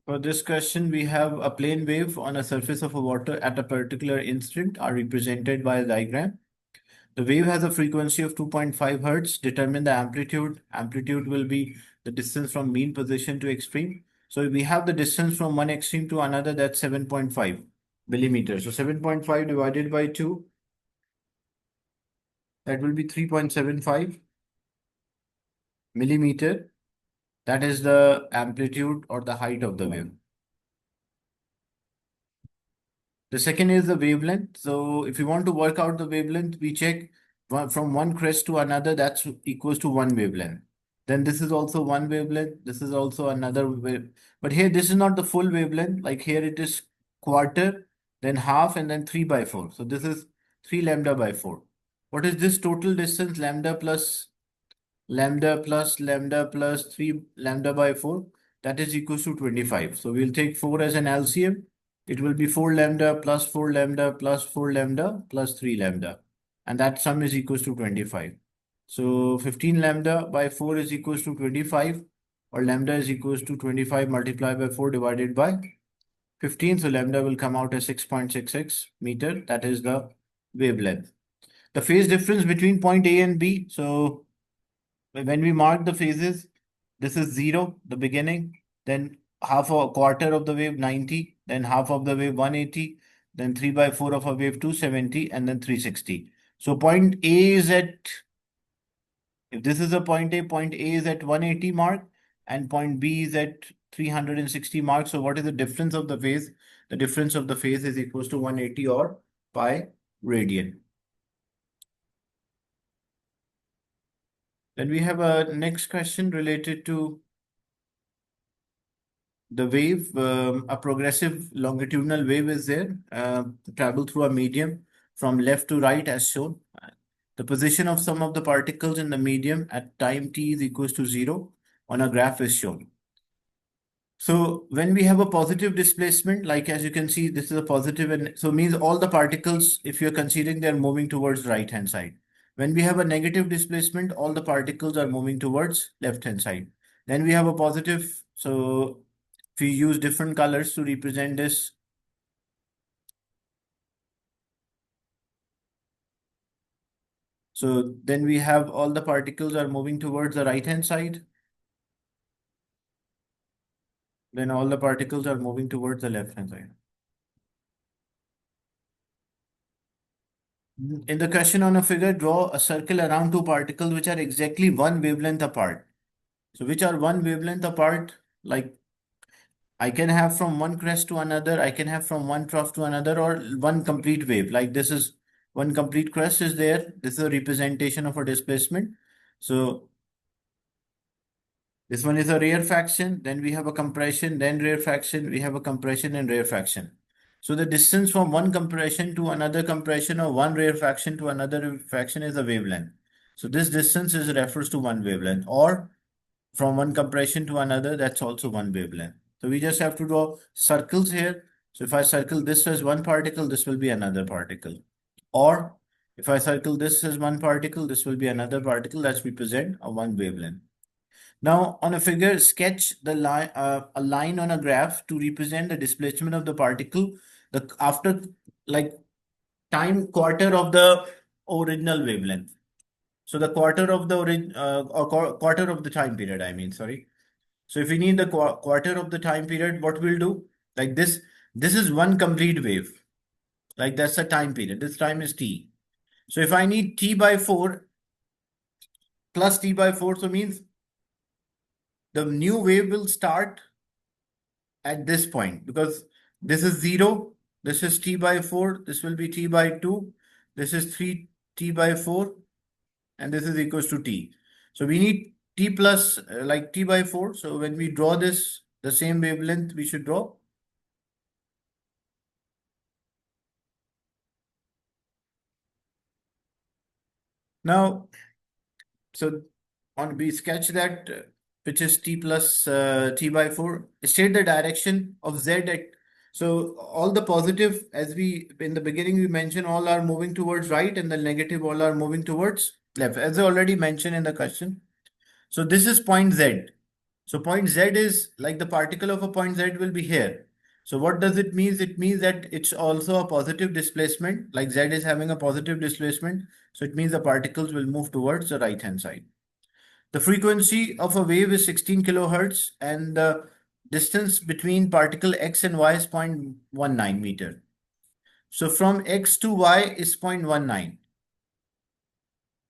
For this question, we have a plane wave on a surface of a water at a particular instant are represented by a diagram. The wave has a frequency of 2.5 hertz. Determine the amplitude. Amplitude will be the distance from mean position to extreme. So we have the distance from one extreme to another, that's 7.5 millimeters. So 7.5 divided by 2, that will be 3.75 millimeter. That is the amplitude or the height of the wave. The second is the wavelength. So if you want to work out the wavelength, we check from one crest to another, that's equals to one wavelength. Then this is also one wavelength. This is also another wave. But here, this is not the full wavelength. Like here it is quarter, then half, and then 3 by 4. So this is 3 lambda by 4. What is this total distance? Lambda plus lambda plus lambda plus 3 lambda by 4. That is equals to 25. So we'll take 4 as an LCM. It will be 4 lambda plus 4 lambda plus 4 lambda plus 3 lambda. And that sum is equals to 25. So 15 lambda by 4 is equals to 25, or lambda is equals to 25 multiplied by 4 divided by 15. So lambda will come out as 6.66 meter. That is the wavelength. The phase difference between point A and B. So when we mark the phases, this is 0, the beginning, then half a quarter of the wave 90, then half of the wave 180, then 3 by 4 of a wave 270, and then 360. So point A is at, if this is a point A is at 180 mark, and point B is at 360 mark. So what is the difference of the phase? The difference of the phase is equals to 180 or pi radian. Then we have a next question related to the wave. A progressive longitudinal wave is there, travel through a medium from left to right as shown. The position of some of the particles in the medium at time t is equals to 0 on a graph is shown. So when we have a positive displacement, like as you can see, this is a positive, and so means all the particles, if you're considering, they're moving towards right hand side. When we have a negative displacement, all the particles are moving towards left hand side. Then we have a positive, so if we use different colors to represent this. So then we have all the particles are moving towards the right hand side. Then all the particles are moving towards the left hand side. In the question on a figure, draw a circle around two particles which are exactly one wavelength apart. So which are one wavelength apart? Like I can have from one crest to another, I can have from one trough to another, or one complete wave. Like this is one complete crest is there. This is a representation of a displacement. So this one is a rarefaction, then we have a compression, then rarefaction, we have a compression and rarefaction. So the distance from one compression to another compression or one rarefaction to another rarefaction is a wavelength. So this distance is refers to one wavelength, or from one compression to another, that's also one wavelength. So we just have to draw circles here. So if I circle this as one particle, this will be another particle. Or if I circle this as one particle, this will be another particle. That's represent a one wavelength. Now, on a figure, sketch the line, a line on a graph to represent the displacement of the particle after like time quarter of the original wavelength. So the quarter of the quarter of the time period, I mean, sorry. So if we need the quarter of the time period, what we'll do? Like this is one complete wave. Like that's the time period. This time is t. So if I need t by 4 plus t by 4, so means the new wave will start at this point, because this is 0, this is t by 4, this will be t by 2, this is 3t by 4, and this is equals to t. So we need t plus like t by 4. So when we draw this, the same wavelength we should draw. Now, so on we sketch that which is t plus t by 4. State the direction of z at, so all the positive, as we in the beginning we mentioned, all are moving towards right, and the negative all are moving towards left, as I already mentioned in the question. So this is point z. So point Z is like the particle of a point Z will be here. So what does it mean? It means that it's also a positive displacement, like Z is having a positive displacement. So it means the particles will move towards the right hand side. The frequency of a wave is 16 kilohertz and the distance between particle X and Y is 0.19 meter. So from X to Y is 0.19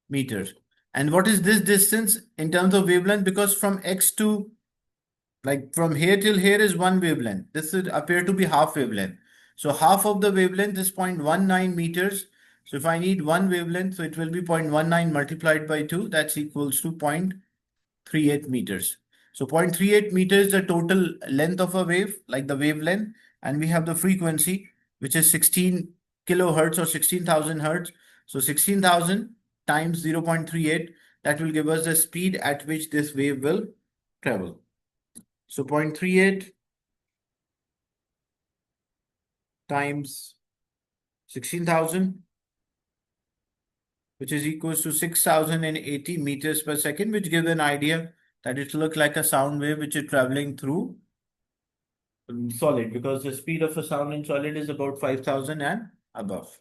meters. And what is this distance in terms of wavelength? Because from X to, like from here till here is one wavelength. This would appear to be half wavelength. So half of the wavelength is 0.19 meters. So if I need one wavelength, so it will be 0.19 multiplied by 2. That's equals to 0.38 meters. So 0.38 meters is the total length of a wave, like the wavelength. And we have the frequency, which is 16 kilohertz or 16,000 hertz. So 16,000 times 0.38, that will give us the speed at which this wave will travel. So 0.38 times 16,000, which is equals to 6,080 meters per second, which gives an idea that it looks like a sound wave which is traveling through solid, because the speed of a sound in solid is about 5,000 and above.